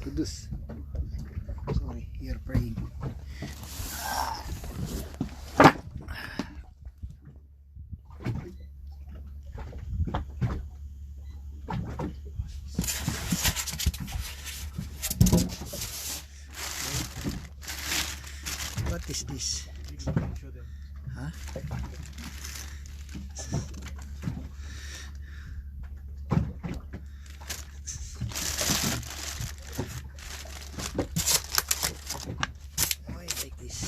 Kudus. Sorry, you're praying. What is this? Huh? Why like this?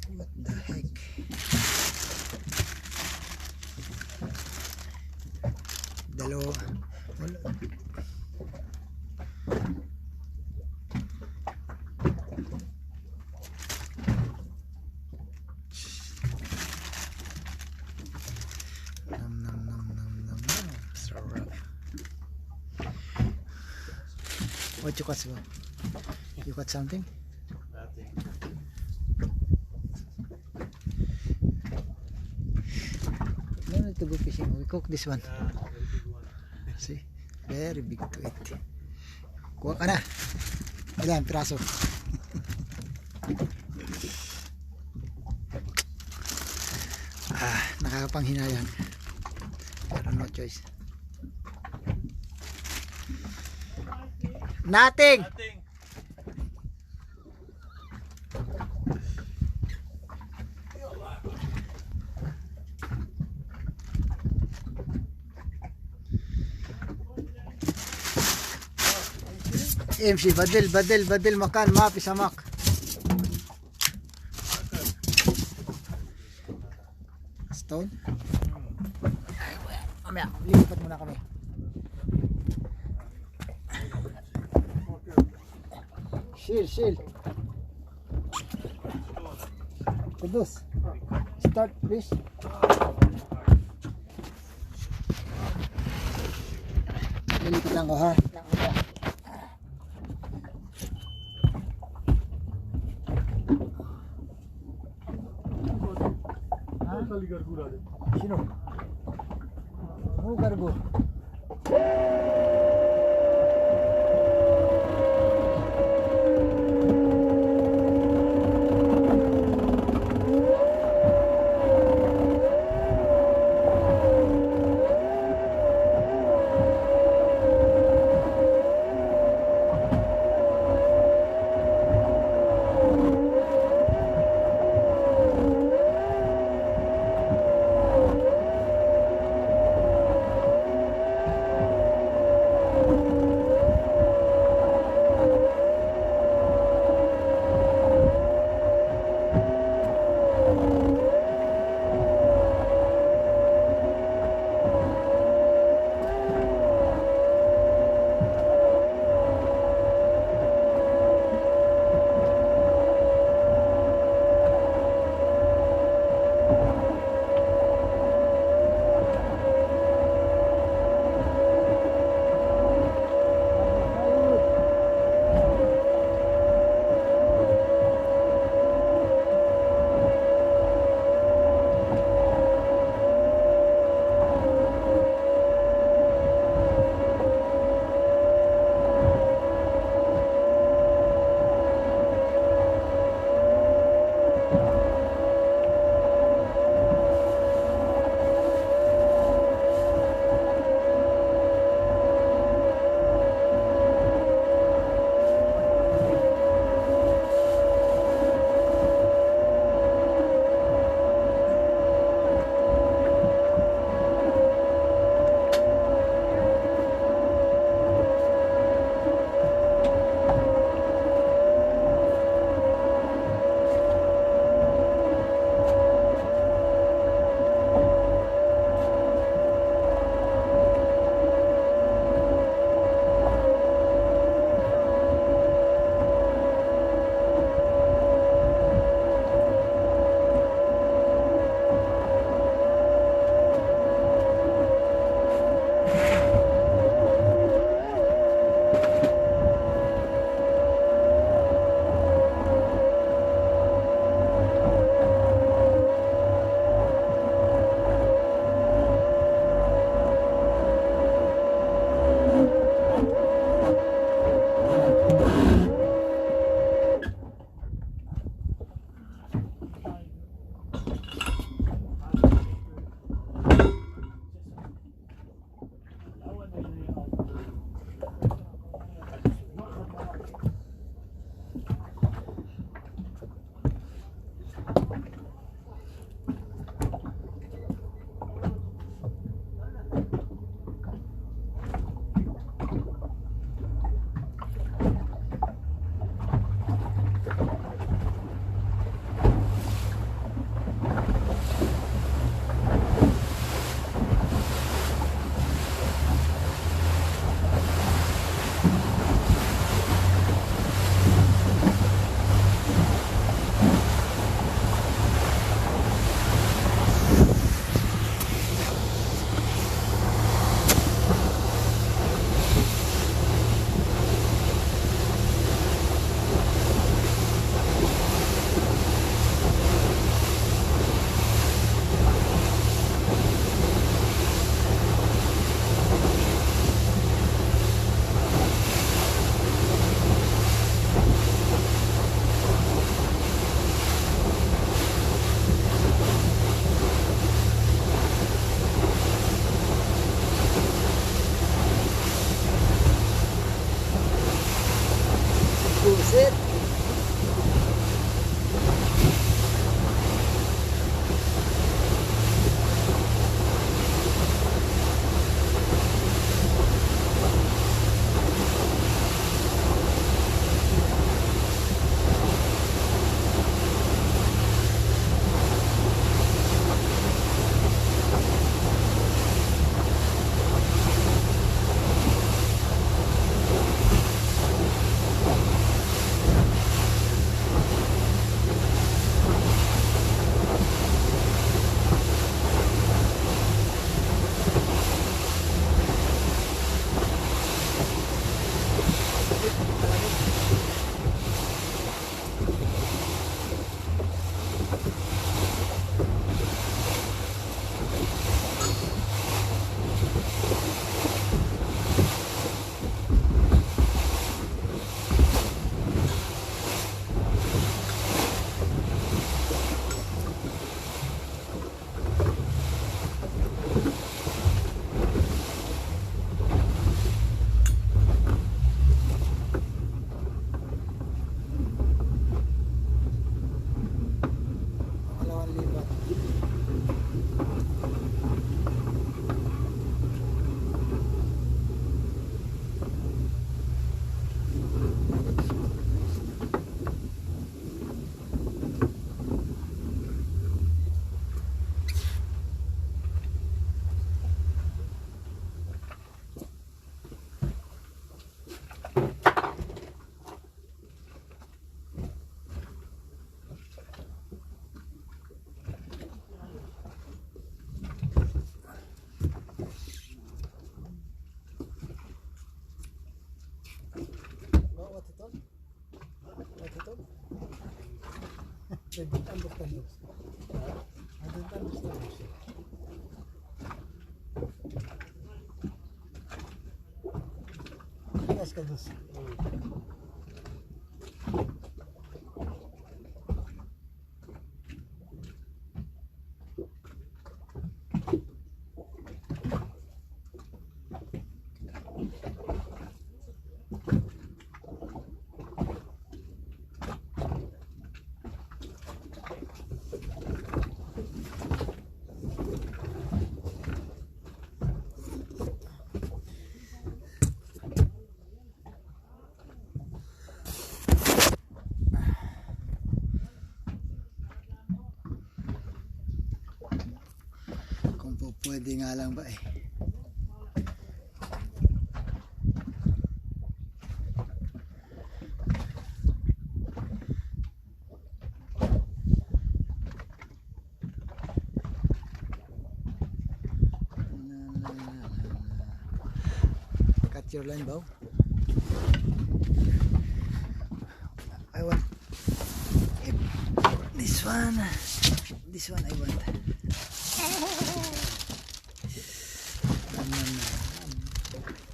What the heck? Dalawa. Wala. Nom nom nom nom nom nom. So rough. What you caught? You caught something? Nothing. No need to go fishing. We cook this one. Very big one. See? Very big to it. Kuha ka na. Ilan piraso? Nakakapanghinayang. Pero no choice. Nothing! Nothing. امشي بدل مكان ما في سمك. Stone? Mamaya, lilipat muna kami. Shield. Kudus. Start please. Lilipat lang ko ha. Sino? Gargo. I didn't understand those. I didn't understand those. Yes, Kadus. Kung po pwede nga lang ba eh. Cut your line, Bow. I want this one. This one I want.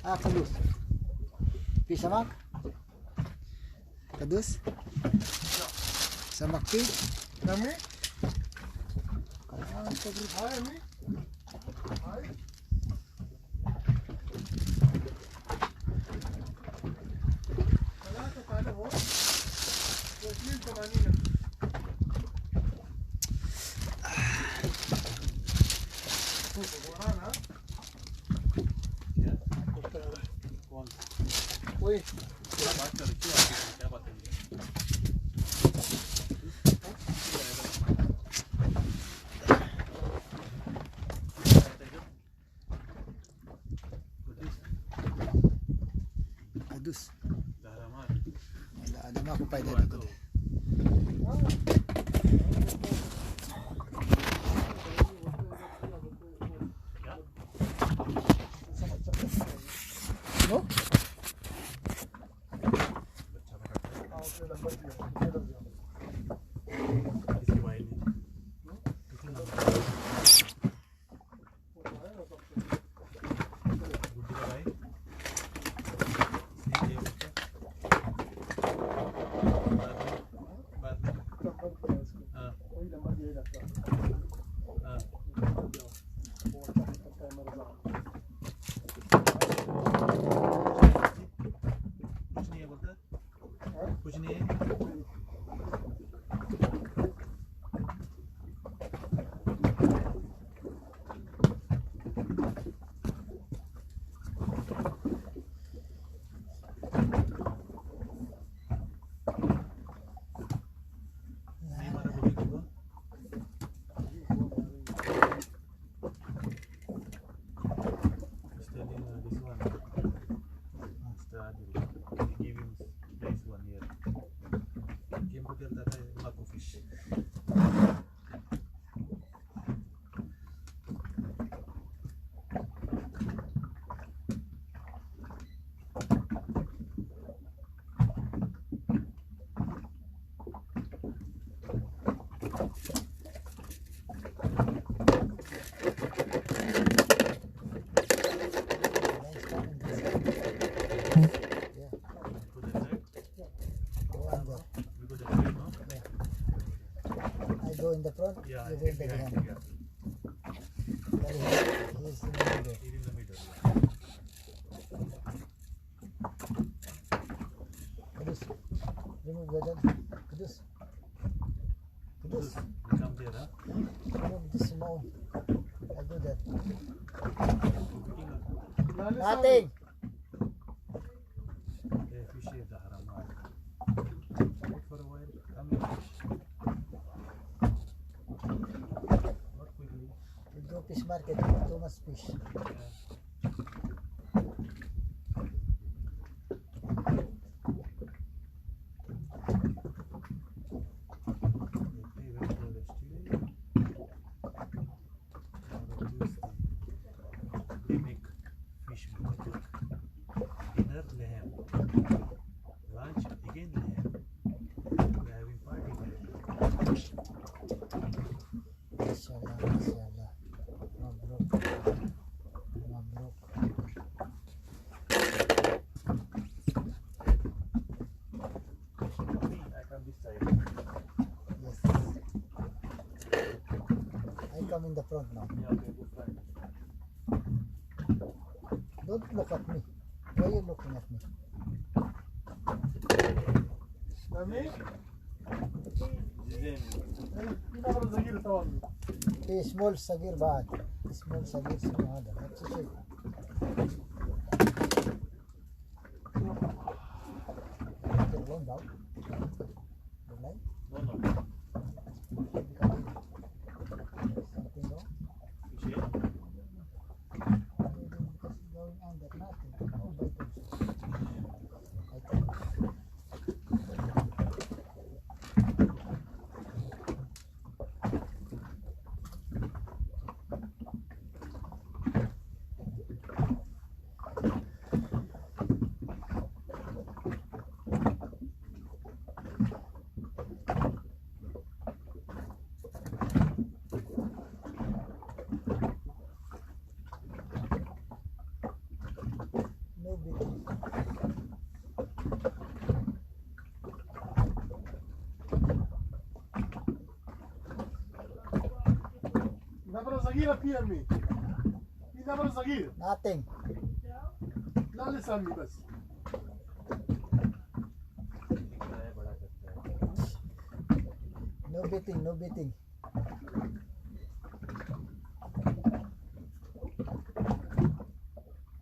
Kadus. Pisamak? Kadus? Samak pi? Kami? Kadus. Hi, me? Hi. ثلاثة تعالى هون واثنين ثمانين ورانا Yeah. One. وين क्या बात कर रही हो आप? क्या बात कर रही Kadus. Dahramat. Ada mo ako pa dito. No? किसी भाई ने किसी ने गुड्डी का भाई इसने ये बच्चा बाद में हाँ वही लंबा दिया जाता है हाँ वो अच्छा करता है मेरा कुछ नहीं है बोलता हाँ? कुछ नहीं है नहीं मारा बुड्ढी को studying this one study give him place 1 year game को खेलता था माको fish to the side we go the side no I go in the front, yeah you go in the behind behind. yeah He's in the middle. he's in the middle Kadus. Remove the gun. Kadus. Kadus. come there huh Remove this mount. I do that. picking up Nothing. fish is the haramat wait for a while come here fish not quickly We go fish market. Too much fish. yeah. They make fish bucket. Dinner lamb. Lunch again lamb. We are having party. in the front now. Yeah, okay, go front. Don't look at me. Why are you looking at me? Nami? Zidane. Pinaka Zagir tawag. في small صغير بعد. small صغير اسمه هذا. نفس الشيء. Turn down. The light. No, no. Something wrong. You see? Because going under nothing. Oh, by themselves. I think. No big deal. Pinaka Zagir appear me. Pinaka Zagir. Nothing. ना listen me बस. बड़ा करता है. No beating, no beating.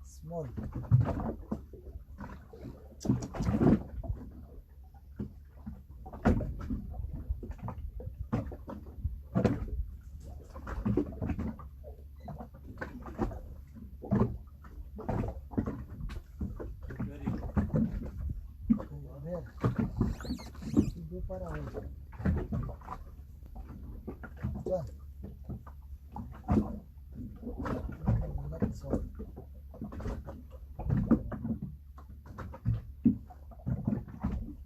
Small. Very good. There. You go far away. John. Not so.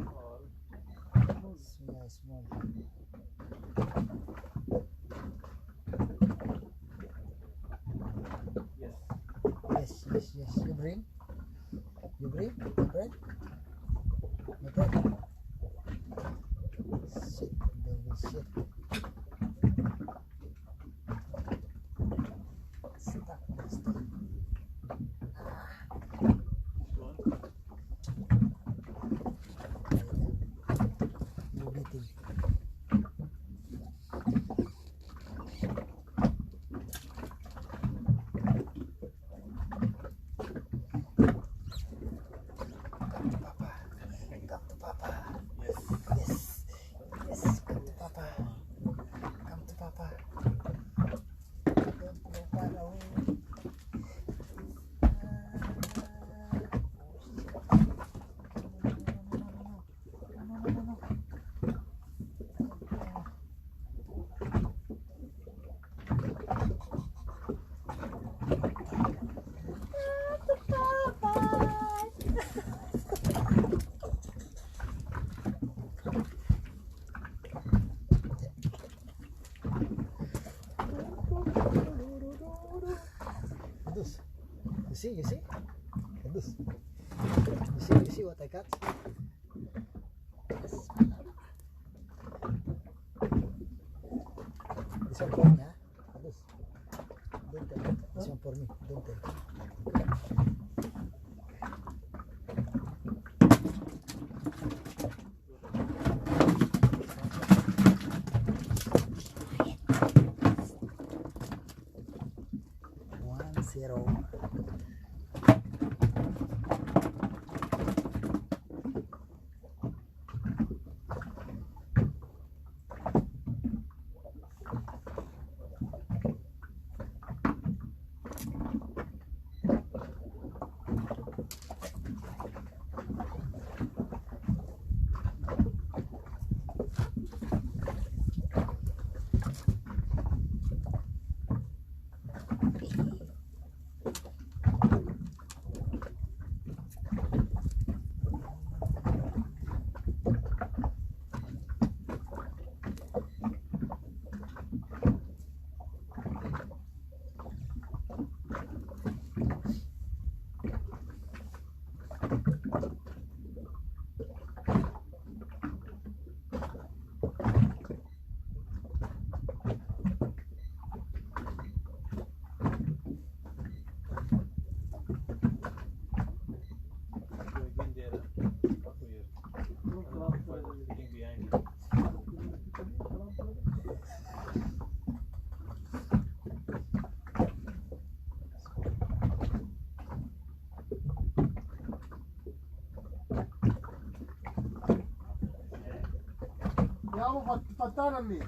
All. Yeah, small. Yes. Yes, yes, yes. You bring? You bring? My friend? My friend? Shit, baby, shit. Stuck this time. One. No beating. Come to Papa. Yes. Yes. Yes. Come to Papa. Come to Papa. Don't go far away. Adus. You see? Adus. You see what I got? Yes. This one for me, huh? Adus. Don't tell. This one for me. Don't tell. One zero. يا ابو فتان امي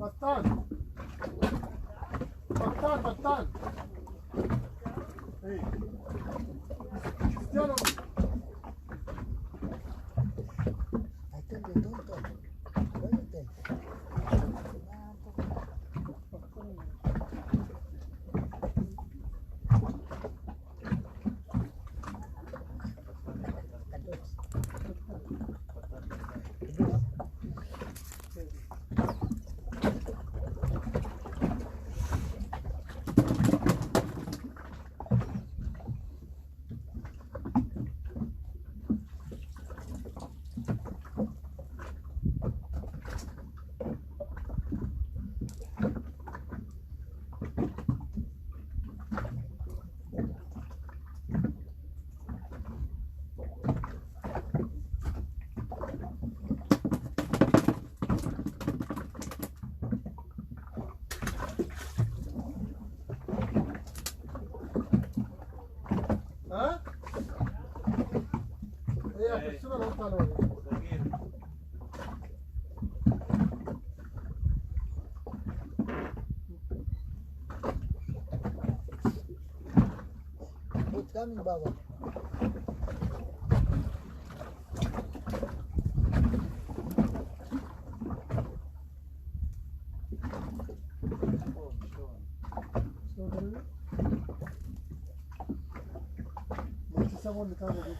فتان ايه كريستيانو I told you don't talk. What you tell? ها؟ ايه السنة اللي قلت عليها صغير. Who's coming, Baba? Someone to come with you.